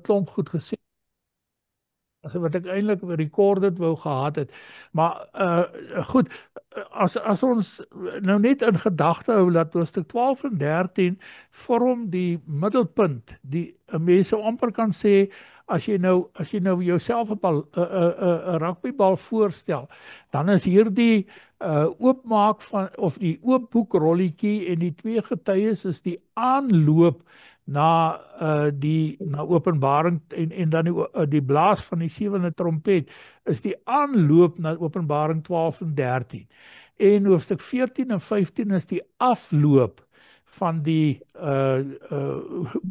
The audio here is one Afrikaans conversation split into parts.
klomp goed gesê wat ek eintlik recorded wou gehad het. Maar goed, as ons nou net in gedagte hou dat hoofstuk 12 en 13 vorm die middelpunt, die mense amper kan sê, as jy nou jouself 'n rugbybal voorstel, dan is hierdie oopmaak van of die oopboek rolletjie en die twee getuies is die aanloop na na Openbaring en dan die blaas van die sewende trompet is die aanloop na Openbaring 12 en 13. En hoofstuk 14 en 15 is die afloop van die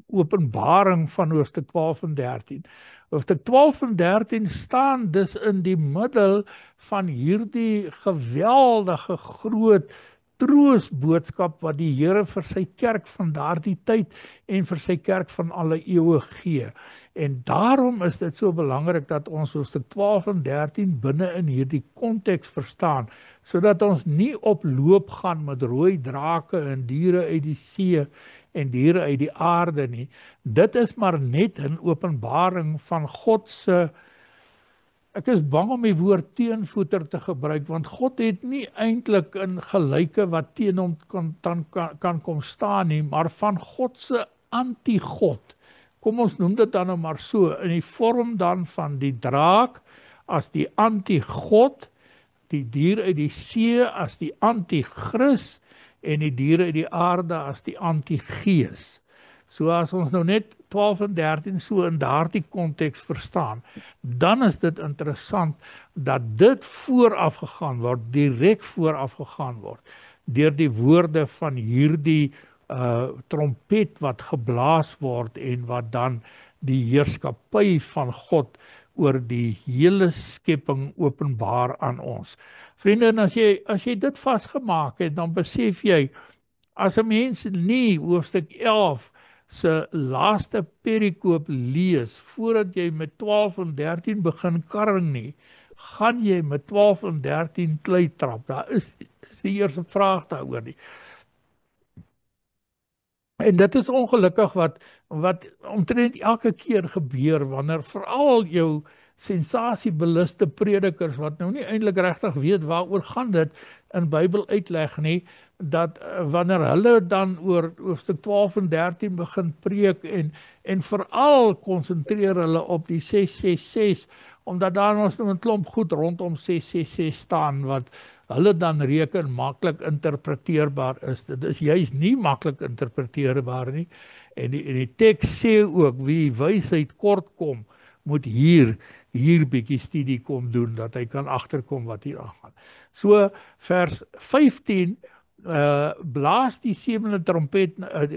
openbaring van hoofstuk 12 en 13. Hoofstuk 12 en 13 staan dus in die middel van hierdie geweldige groot troosboodskap wat die Here vir sy kerk van daardie tyd en vir sy kerk van alle eeue gee. En daarom is dit so belangrik dat ons hoofstuk 12 en 13 binne in hierdie konteks verstaan, sodat ons nie op loop gaan met rooi drake en diere uit die see en diere uit die aarde nie. Dit is maar net 'n openbaring van God se, ek is bang om die woord teenvoeter te gebruik, want God het nie eintlik in gelyke wat teen hom kan kom staan nie, maar van God se anti-God. Kom ons noem dit dan nou maar so, in die vorm dan van die draak as die anti-God, die dier uit die see as die anti-Christ en die diere uit die aarde as die anti-Gees. So as ons nou net 12 en 13 so in daardie konteks verstaan, dan is dit interessant dat dit vooraf gegaan word, direk vooraf gegaan word, deur die woorde van hierdie trompet wat geblaas word en wat dan die heerskappy van God oor die hele skepping openbaar aan ons. Vriende, en as jy dit vasgemaak het, dan besef jy, as 'n mens nie hoofstuk 11 se laaste perikoop lees, voordat jy met 12 en 13 begin karring nie, gaan jy met 12 en 13 klei trap. Daar is die eerste vraag daaroor nie. En dit is ongelukkig wat omtrent elke keer gebeur, wanneer veral jou sensasiebeluste predikers, wat nou nie eintlik regtig weet waaroor gaan dit in Bybel uitleg nie, dat wanneer hulle dan oor hoofstuk 12 en 13 begin preek en veral konsentreer hulle op die 666, omdat daar ons nou 'n klomp goed rondom 666 staan, wat hulle dan reken maklik interpreteerbaar is. Dit is juist nie maklik interpreteerbaar nie. En die teks sê ook, wie wysheid kort kom, moet hier bietjie studie kom doen, dat hy kan agterkom wat hier aangaan. So vers 15, blaas die sewende trompet,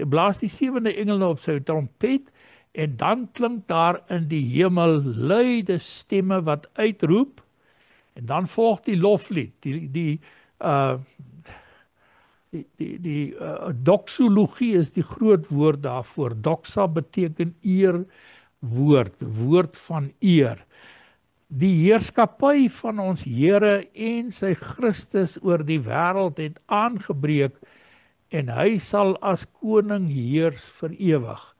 blaas die sewende engel op sy trompet, en dan klink daar in die hemel luide stemme wat uitroep, en dan volg die loflied, die doxologie is die groot woord daarvoor. Doxa beteken eer, woord van eer. Die heerskappy van ons Here en sy Christus oor die wêreld het aangebreek, en hy sal as koning heers vir ewig.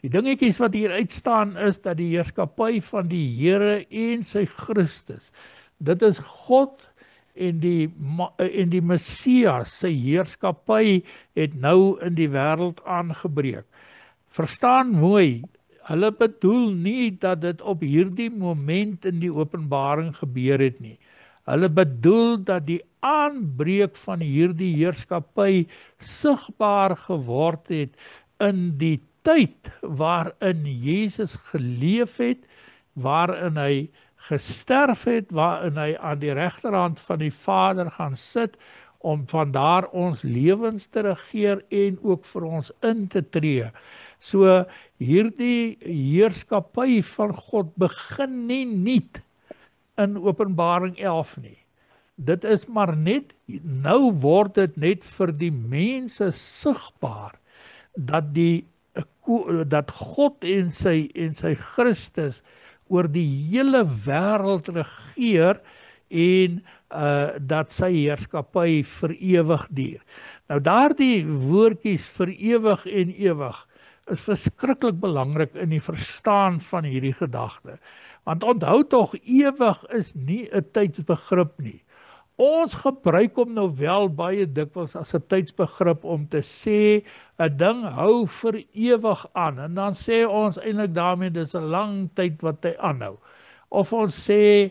Die dingetjies wat hier uitstaan is dat die heerskappy van die Here en sy Christus, dit is God en die Messias, sy heerskappy het nou in die wêreld aangebreek. Verstaan mooi, hulle bedoel nie dat dit op hierdie moment in die openbaring gebeur het nie. Hulle bedoel dat die aanbreek van hierdie heerskappy sigbaar geword het in die tyd waarin Jesus geleef het, waarin hy gesterf het, waarin hy aan die regterhand van die Vader gaan sit, om vandaar ons lewens te regeer en ook vir ons in te tree. So hierdie heerskappy van God begin nie nuut in Openbaring 11 nie. Dit is maar net, nou word dit net vir die mense sigbaar, dat God en sy Christus oor die hele wêreld regeer en dat sy heerskappy vir ewig duur. Nou daardie woordjies vir ewig en ewig is verskriklik belangrik in die verstaan van hierdie gedagte. Want onthou tog, ewig is nie 'n tydsbegrip nie. Ons gebruik hom nou wel baie dikwels as 'n tydsbegrip om te sê 'n ding hou vir ewig aan, en dan sê ons eintlik daarmee dis 'n lang tyd wat hy aanhou. Of ons sê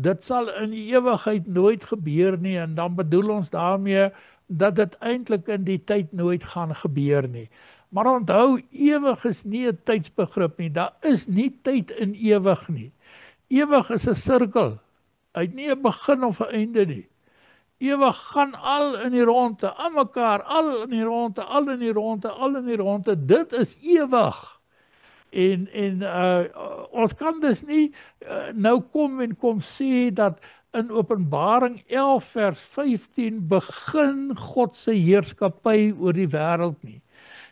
dit sal in die ewigheid nooit gebeur nie, en dan bedoel ons daarmee dat dit eintlik in die tyd nooit gaan gebeur nie. Maar onthou, ewig is nie 'n tydsbegrip nie. Daar is nie tyd in ewig nie. Ewig is 'n sirkel. Hy het nie 'n begin of 'n einde nie. Ewig gaan al in die ronde, aan mekaar, al in die ronde, al in die ronde, al in die ronde. Dit is ewig. En ons kan dus nie nou kom sê dat in Openbaring 11 vers 15 begin God se heerskappy oor die wêreld nie.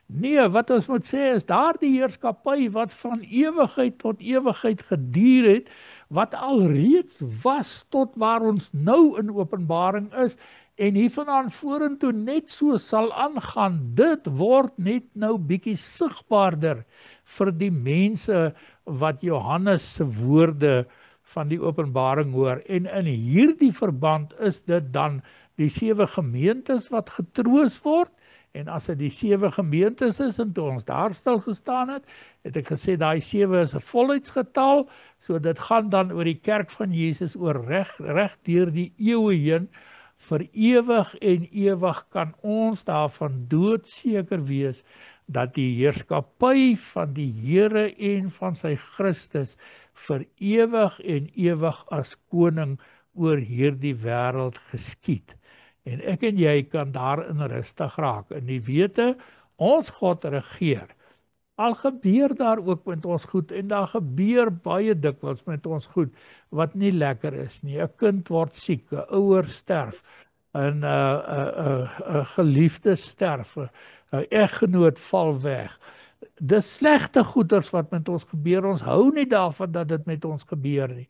Nee, wat ons moet sê is daardie heerskappy wat van ewigheid tot ewigheid geduur het, wat alreeds was tot waar ons nou in Openbaring is, en hiervandaan vorentoe net so sal aangaan. Dit word net nou bietjie sigbaarder vir die mense wat Johannes se woorde van die Openbaring hoor. En in hierdie verband is dit dan die 7 gemeentes wat getroos word. En as dit die 7 gemeentes is, en toe ons daar stil gestaan het, het ek gesê daai 7 is 'n volheidsgetal, so dit gaan dan oor die kerk van Jesus oor reg deur die eeue heen. Vir ewig en ewig kan ons daarvan doodseker wees dat die heerskappy van die Here en van sy Christus vir ewig en ewig as koning oor hierdie wêreld geskied. En ek en jy kan daarin rustig raak in die wete, ons God regeer. Al gebeur daar ook met ons goed, en daar gebeur baie dikwels met ons goed wat nie lekker is nie. 'n Kind word siek, 'n ouer sterf, 'n geliefde sterf, 'n eggenoot val weg. Dis slegte goeders wat met ons gebeur. Ons hou nie daarvan dat dit met ons gebeur nie.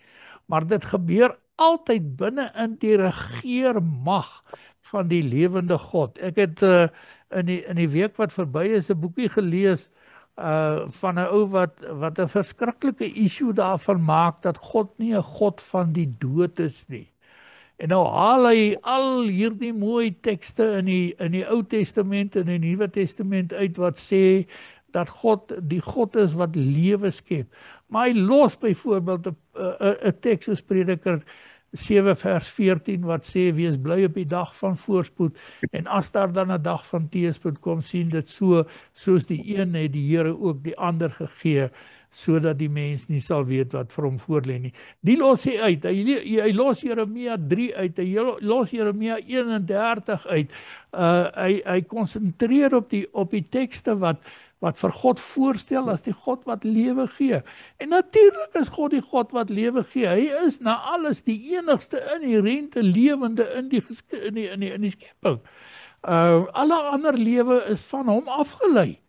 Maar dit gebeur altyd binne in die regeermag van die lewende God. Ek het in die week wat verby is 'n boekie gelees van 'n ou wat 'n verskriklike issue daarvan maak dat God nie 'n God van die dood is nie. En nou haal hy al hierdie mooi tekste in die Ou Testament en die Nuwe Testament uit wat sê dat God die God is wat lewe skep. Maar hy los byvoorbeeld 'n teks soos Prediker 7 vers 14 wat sê wees bly op die dag van voorspoed, en as daar dan 'n dag van teëspoed kom, sien dit soos die een het die Here ook die ander gegee, sodat die mens nie sal weet wat vir hom voorlê nie. Die los hy uit. Hy los Jeremia 3 uit. Hy los Jeremia 31 uit. Hy konsentreer op die tekste wat vir God voorstel as die God wat lewe gee. En natuurlik is God die God wat lewe gee. Hy is na alles die enigste inherente lewende in die skepping. Alle ander lewe is van hom afgelei.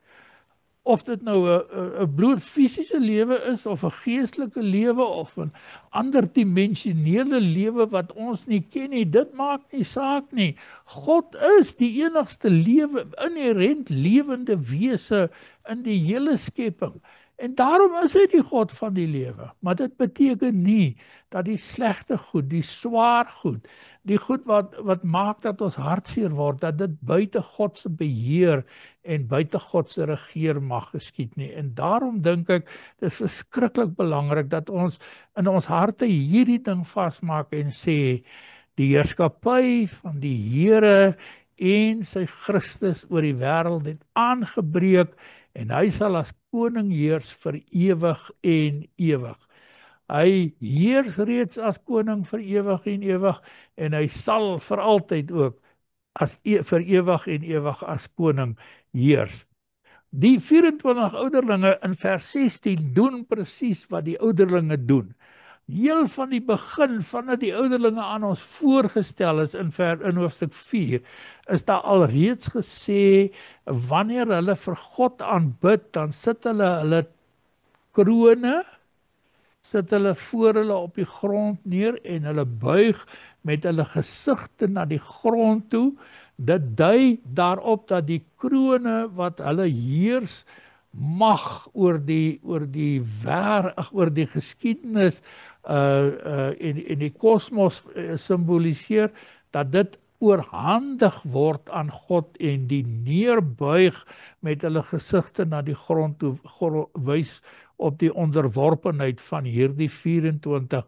Of dit nou 'n bloot fisiese lewe is, of 'n geestelike lewe, of 'n ander dimensionele lewe wat ons nie ken nie, dit maak nie saak nie. God is die enigste lewe, inherent lewende wese in die hele skepping. En daarom is hy die God van die lewe. Maar dit beteken nie dat die slegte goed, die swaar goed, die goed wat maak dat ons hartseer word, dat dit buite God se beheer en buite God se regeer mag geskied nie. En daarom dink ek, dit is verskriklik belangrik dat ons in ons harte hierdie ding vasmaak en sê, die heerskappy van die Here en sy Christus oor die wêreld het aangebreek, en hy sal as koning heers vir ewig en ewig. Hy heers reeds as koning vir ewig en ewig, en hy sal vir altyd ook vir ewig en ewig as koning heers. Die 24 ouderlinge in vers 16 doen presies wat die ouderlinge doen. Heel van die begin, vandat die ouderlinge aan ons voorgestel is in hoofstuk 4, is daar alreeds gesê, wanneer hulle vir God aanbid, dan sit hulle krone, sit hulle voor hulle op die grond neer, en hulle buig met hulle gesigte na die grond toe. Dit dui daarop dat die krone wat hulle heers mag oor die oor die geskiedenis en die kosmos simboliseer, dat dit oorhandig word aan God en die neerbuig met hulle gesigte na die grond toe wys op die onderworpenheid van hierdie 24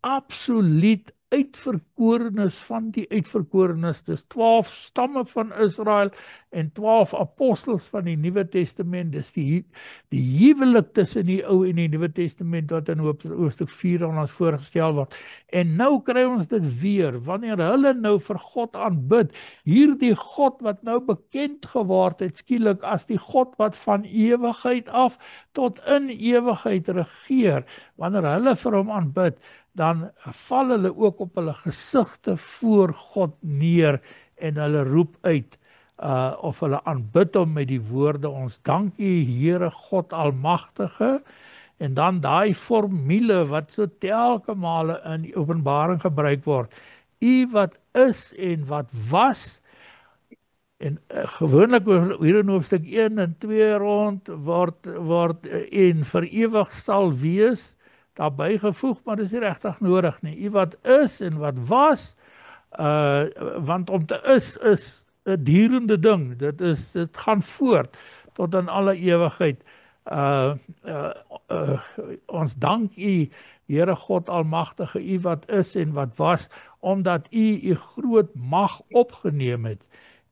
absoluut uitverkorenes van die uitverkorenes. Dis 12 stamme van Israel en 12 apostels van die Nuwe Testament. Dis die huwelik tussen die Ou en die Nuwe Testament wat in hoofstuk 4 aan ons voorgestel word. En nou kry ons dit weer, wanneer hulle nou vir God aanbid, hierdie God wat nou bekend geword het skielik as die God wat van ewigheid af tot in ewigheid regeer, wanneer hulle vir hom aanbid, dan val hulle ook op hulle gesigte voor God neer en hulle roep uit of hulle aanbid hom met die woorde: ons dank U, Here God Almagtige. En dan daai formule wat so telke male in die Openbaring gebruik word: U wat is en wat was. En gewoonlik hier in hoofstuk 1 en 2 rond word en vir ewig sal wees daarbij gevoeg, maar dis nie regtig nodig nie. U wat is en wat was, want om te is 'n durende ding. Dit gaan voort tot in alle ewigheid. Ons dank U, Here God Almagtige, U wat is en wat was, omdat U groot mag opgeneem het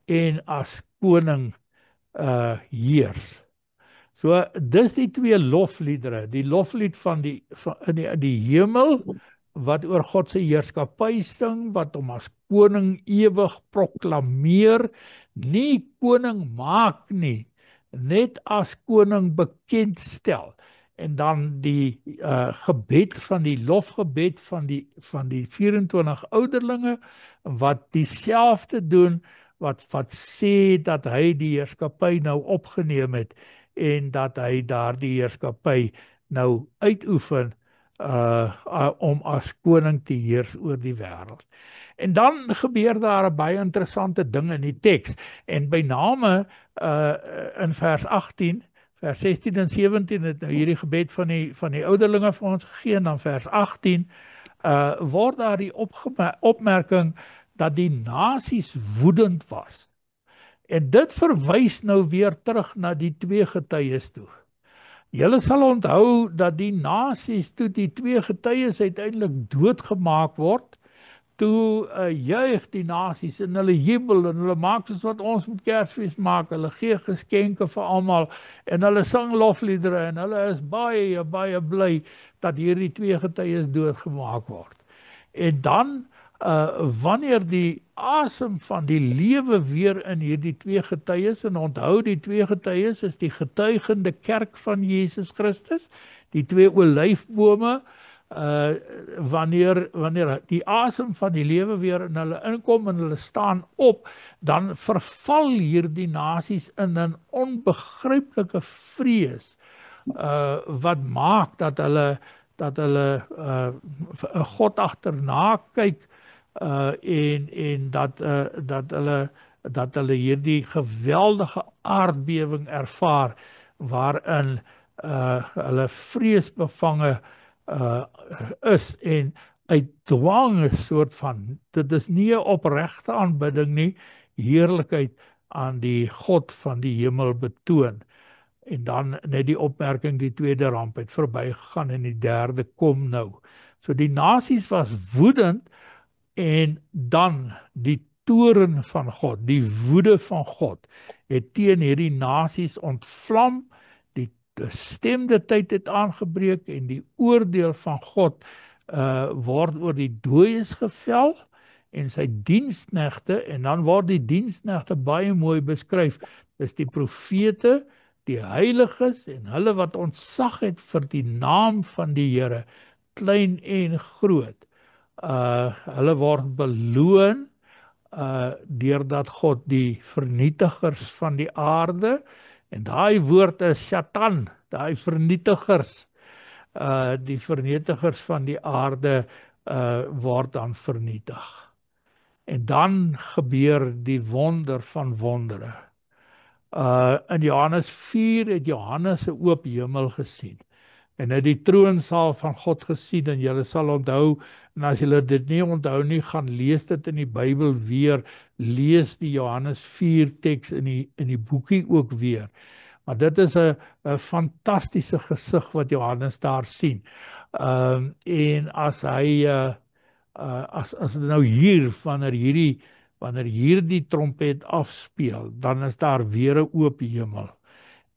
en as koning heers. So dis die twee lofliedere, die loflied van die hemel wat oor God se heerskappy sing, wat hom as koning ewig proklameer, nie koning maak nie, net as koning bekendstel. En dan die gebed van die lofgebed van die 24 ouderlinge wat dieselfde doen, wat sê dat hy die heerskappy nou opgeneem het en dat hy daardie heerskappy nou uitoefen om as koning te heers oor die wêreld. En dan gebeur daar 'n baie interessante ding in die teks, en by name in vers 18, vers 16 en 17 het nou hierdie gebed van die ouderlinge vir ons gegee, en dan vers 18 word daar die opmerking dat die nasies woedend was. En dit verwys nou weer terug na die twee getuies toe. Julle sal onthou dat die nasies toe die twee getuies uiteindelik doodgemaak word, toe juig die nasies en hulle jubel en hulle maak soos wat ons met Kersfees maak, hulle gee geskenke vir almal en hulle sing lofliedere en hulle is baie, baie bly dat hierdie twee getuies doodgemaak word. En dan wanneer die asem van die lewe weer in hierdie twee getuies, en onthou die twee getuies is die getuigende kerk van Jesus Christus, die twee olyfbome, wanneer die asem van die lewe weer in hulle inkom en hulle staan op, dan verval hierdie nasies in 'n onbegryplike vrees, wat maak dat hulle God agterna kyk, en dat hulle hierdie geweldige aardbewing ervaar, waarin hulle vreesbevange is, en uit dwang 'n soort van, dit is nie 'n opregte aanbidding nie, heerlikheid aan die God van die hemel betoon. En dan net die opmerking, die tweede ramp het verbygegaan en die derde kom nou. So die nasies was woedend, en dan die toorn van God, die woede van God, het teen hierdie nasies ontvlam, die bestemde tyd het aangebreek, en die oordeel van God word oor die dooies gevel, en sy diensknegte, en dan word die diensknegte baie mooi beskryf, dis die profete, die heiliges, en hulle wat ontzag het vir die naam van die Here, klein en groot. Hulle word beloon deurdat God die vernietigers van die aarde, en daai woord is Satan, daai vernietigers, die vernietigers van die aarde word dan vernietig. En dan gebeur die wonder van wondere. In Johannes 4 het Johannes 'n oop hemel gesien. En hy het die troonsaal van God gesien en julle sal onthou, en as julle dit nie onthou nie, gaan lees dit in die Bybel weer, lees die Johannes 4 teks in die boekie ook weer. Maar dit is 'n fantastiese gesig wat Johannes daar sien. En as hy as dit nou hier wanneer hierdie trompet afspeel, dan is daar weer 'n oop hemel.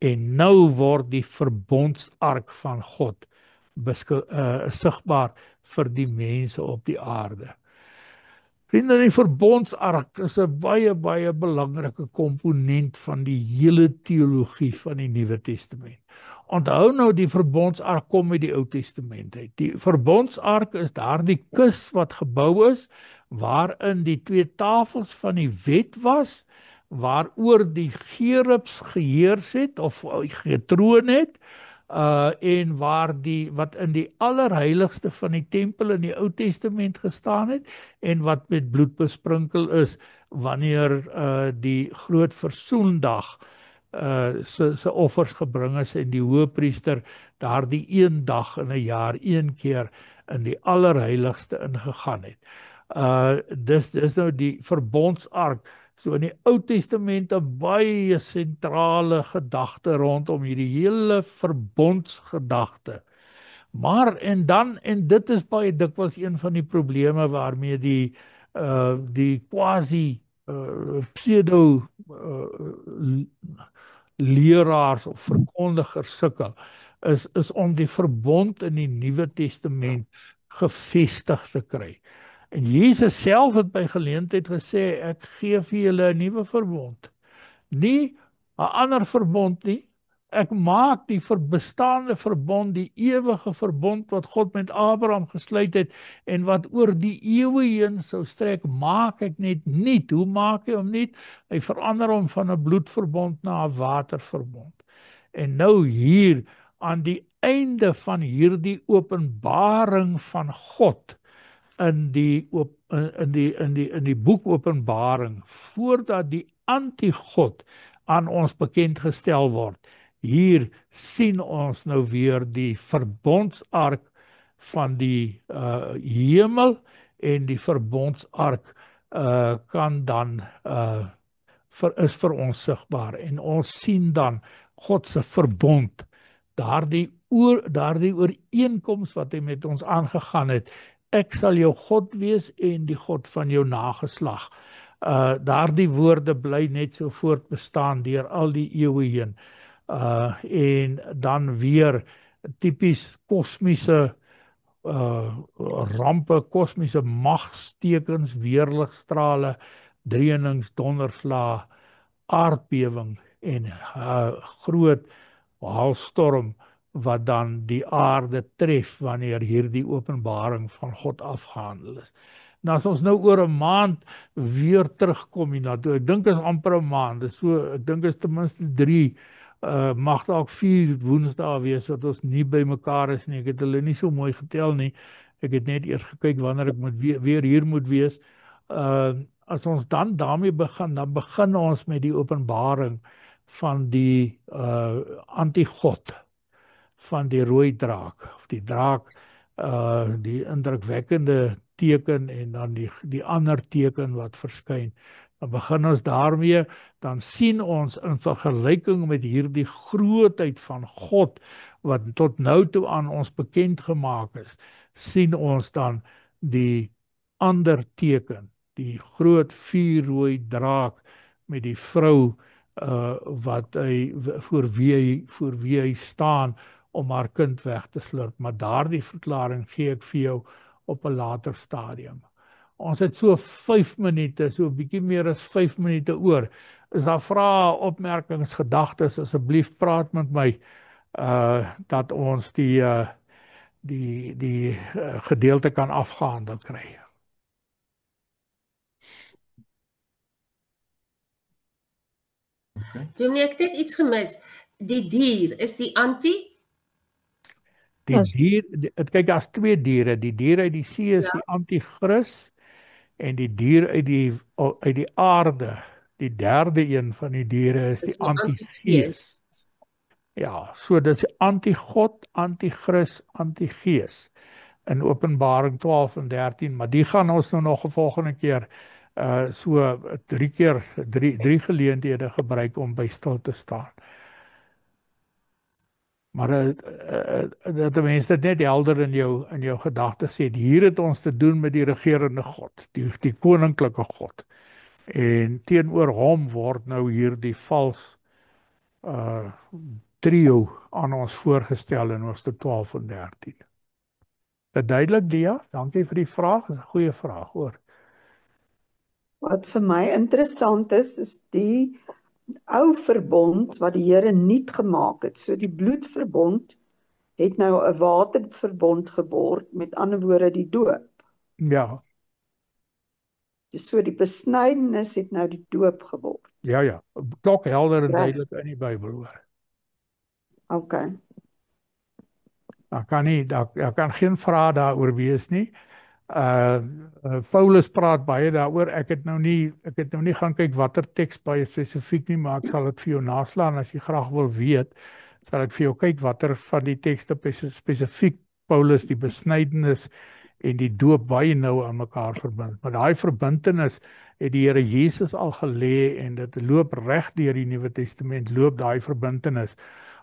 En nou word die verbondsark van God sigbaar vir die mense op die aarde. Vriende, die verbondsark is 'n baie belangrike komponent van die hele teologie van die Nuwe Testament. Onthou nou, die verbondsark kom uit die Ou Testament uit. Die verbondsark is daardie kus wat gebou is, waarin die twee tafels van die wet was, waaroor die gerubs geheers het of getroon het, en wat in die allerheiligste van die tempel in die Ou Testament gestaan het en wat met bloed besprinkel is wanneer die groot versoendag se offers gebring is en die hoëpriester daardie een dag in 'n jaar een keer in die allerheiligste ingegaan het. Dis nou die verbondsark. So in die Ou Testament 'n baie sentrale gedagte rondom hierdie hele verbondsgedagte. Maar en dit is baie dikwels een van die probleme waarmee die quasi pseudo leraars of verkondigers sukkel is om die verbond in die Nuwe Testament gevestig te kry. En Jesus self het by geleentheid gesê, ek gee vir julle 'n nuwe verbond. Nie 'n ander verbond nie. Ek maak die bestaande verbond, die ewige verbond wat God met Abraham gesluit het en wat oor die eeue heen sou strek, maak ek net nuut. Hoe maak hy hom nuut? Hy verander hom van 'n bloedverbond na 'n waterverbond. En nou hier aan die einde van hierdie openbaring van God in die boek Openbaring, voordat die anti-God aan ons bekend gestel word. Hier sien ons nou weer die verbondsark van die hemel, en die verbondsark kan dan is vir ons sigbaar, en ons sien dan God se verbond, daardie ooreenkoms wat hy met ons aangegaan het. Ek sal jou God wees en die God van jou nageslag. Daardie woorde bly net so voortbestaan deur al die eeue heen. En dan weer tipies kosmiese rampe, kosmiese magstekens, weerligstrale, dreenings, donderslae, aardbewing en groot haalstorm wat dan die aarde tref wanneer hierdie openbaring van God afgehandel is. Nou as ons nou oor 'n maand weer terugkom hiernatoe, ek dink is amper 'n maand, so ek dink is ten minste 3, mag dalk 4 woensdae wees wat ons nie by mekaar is nie. Ek het hulle nie so mooi getel nie. Ek het net eers gekyk wanneer ek weer hier moet wees. As ons dan daarmee begin, dan begin ons met die openbaring van die anti-God, van die rooi draak, of die draak, die indrukwekkende teken en dan die ander teken wat verskyn. Dan begin ons daarmee, dan sien ons in vergelyking met hierdie grootheid van God, wat tot nou toe aan ons bekend gemaak is, sien ons dan die ander teken, die groot vuurrooi draak met die vrou wat hy voor wie hy staan om haar kind weg te slurp. Maar daardie verklaring gee ek vir jou op 'n later stadium. Ons het so 5 minute, so 'n bietjie meer as 5 minute oor. Is daar vrae, opmerkings, gedagtes, asseblief praat met my, dat ons die gedeelte kan afgehandel kry. Dominee, ek het iets gemis. Die dier, is die anti? Die dier, kyk, daar's 2 diere. Die dier uit die see is die anti-kris, en die dier uit die aarde Die derde een van die diere is die Dis die antigees. antigees. Ja, so dis die anti-God, anti-Christ, anti-gees in Openbaring 12 en 13, maar die gaan ons nou nog 'n volgende keer so drie geleenthede gebruik om by stil te staan. Maar dat die mense dit net helder in jou gedagtes sê, hier het ons te doen met die regerende God, die koninklike God. En teenoor hom word nou hier die vals trio aan ons voorgestel in hoofstuk 12 en 13. Dit duidelik, Dia? Dankie vir die vraag. Dis 'n goeie vraag, hoor. Wat vir my interessant is die ou verbond wat die Here nuut gemaak het. So die bloedverbond het nou 'n waterverbond geword, met ander woorde die doop. Ja, So die besnydenis het nou die doop geword. ja. Klok helder en Ja. duidelik in die Bybel, hoor. Okay. Daar kan geen vraag daaroor wees nie. Paulus praat baie daaroor. Ek het nou nie gaan kyk watter teks baie spesifiek nie, maar ek sal dit vir jou naslaan as jy graag wil weet. Sal ek vir jou kyk watter van die tekste spesifiek Paulus die besnydenis en die doop baie nou aan mekaar verbind. Maar daai verbintenis het die Here Jesus al gelê en dit loop reg deur die Nuwe Testament, loop daai verbintenis.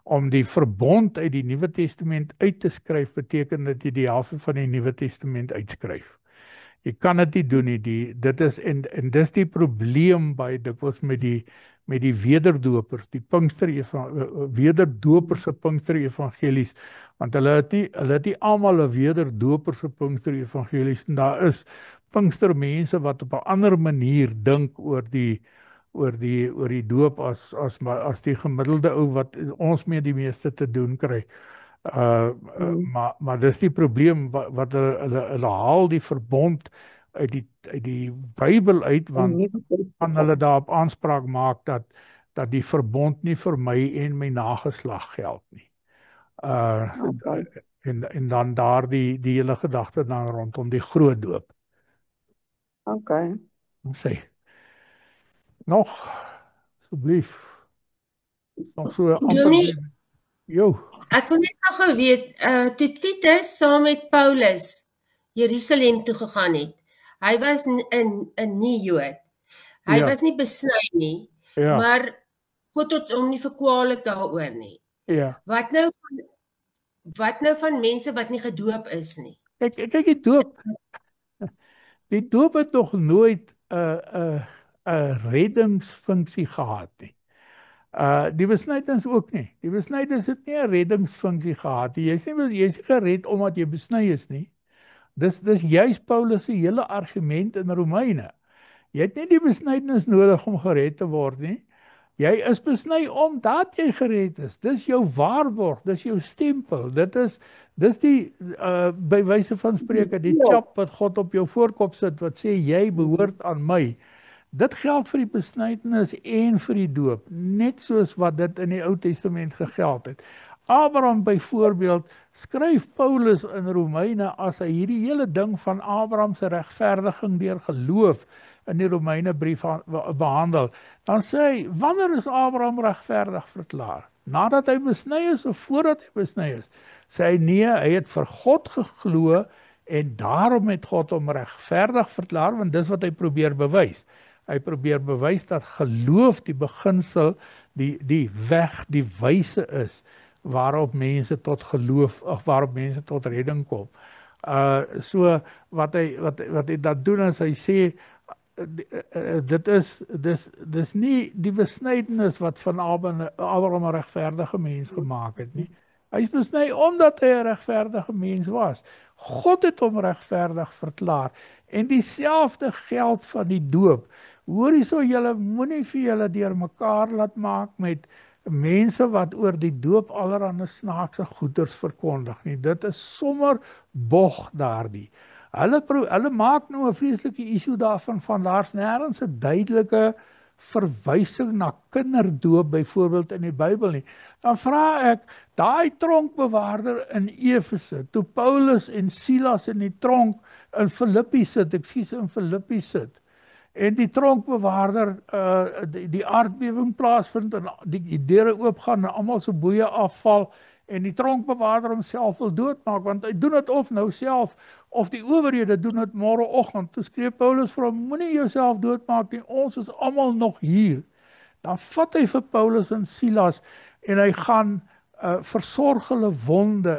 Om die verbond uit die Nuwe Testament uit te skryf beteken dat jy die helfte van die Nuwe Testament uitskryf. Jy kan dit nie doen nie. Dit is en dis die probleem baie dikwels met die wederdopers, die wederdopers se Pinkster-evangelies, want hulle het nie almal 'n wederdoper se Pinkster-evangelies, en daar is Pinkstermense wat op 'n ander manier dink oor die doop as die gemiddelde ou wat ons mee die meeste te doen kry. Maar dis die probleem wat hulle haal die verbond uit die Bybel uit, want kan hulle daarop aanspraak maak dat die verbond nie vir my en my nageslag geld nie. Okay. En dan daar die hele gedagte dan rondom die groot doop. Okay. Sê. Nog, asseblief. Nog so Dominee, amper. Jo. ek wil net gou weet, toe Titus saam met Paulus Jerusalem toe gegaan het. Hy was 'n nie Jood. Hy Ja. was nie besny nie, Ja. maar God het hom nie verkwalik daaroor nie. Ja. Wat nou van mense wat nie gedoop is nie? Kyk die doop het nog nooit 'n reddingsfunksie gehad nie. Die besnydenis ook nie. Die besnydenis het nie 'n reddingsfunksie gehad nie. Jy's nie gered omdat jy besny is nie. Dis juis Paulus se hele argument in Romeine. Jy het nie die besnydenis nodig om gered te word nie. Jy is besny omdat jy gered is. Dis jou waarborg, dis jou stempel. Dis die by wyse van spreke die chap wat God op jou voorkop sit wat sê jy behoort aan my. Dit geld vir die besnydenis en vir die doop, net soos wat dit in die Ou Testament gegeld het. Abraham byvoorbeeld skryf Paulus in Romeine as hy hierdie hele ding van Abraham se regverdiging deur geloof in die Romeine brief behandel. Dan sê hy, wanneer is Abraham regverdig verklaar? Nadat hy besny is of voordat hy besny is? Sê hy nee, hy het vir God geglo en daarom het God hom regverdig verklaar, want dis wat hy probeer bewys. Hy probeer bewys dat geloof die beginsel, die weg, die wyse is waarop mense tot geloof of waarop mense tot redding kom. So wat hy dat doen is hy sê dis nie die besnydenis wat van Abraham 'n regverdige mens gemaak het nie. Hy is besny omdat hy 'n regverdige mens was. God het hom regverdig verklaar en dieselfde geld van die doop. Hoor hierso, julle moenie vir julle deur mekaar laat maak met mense wat oor die doop allerhande snaakse goeders verkondig nie. Dit is sommer bog daardie. Hulle maak nou 'n vreeslike issue daarvan, van daar's nêrens 'n duidelike verwysing na kinderdoop byvoorbeeld in die Bybel nie. Dan vra ek, daai tronkbewaarder in Efese, toe Paulus en Silas in die tronk in Filippi sit, en die tronkbewaarder die aardbewing plaasvind en die deure oopgaan en almal se boeye afval en die tronkbewaarder homself wil doodmaak, want hy doen dit of nou self of die owerhede doen dit môreoggend. Toe skree Paulus vir hom, moenie jouself doodmaak nie, ons is almal nog hier. Dan vat hy vir Paulus en Silas en hy gaan versorg hulle wonde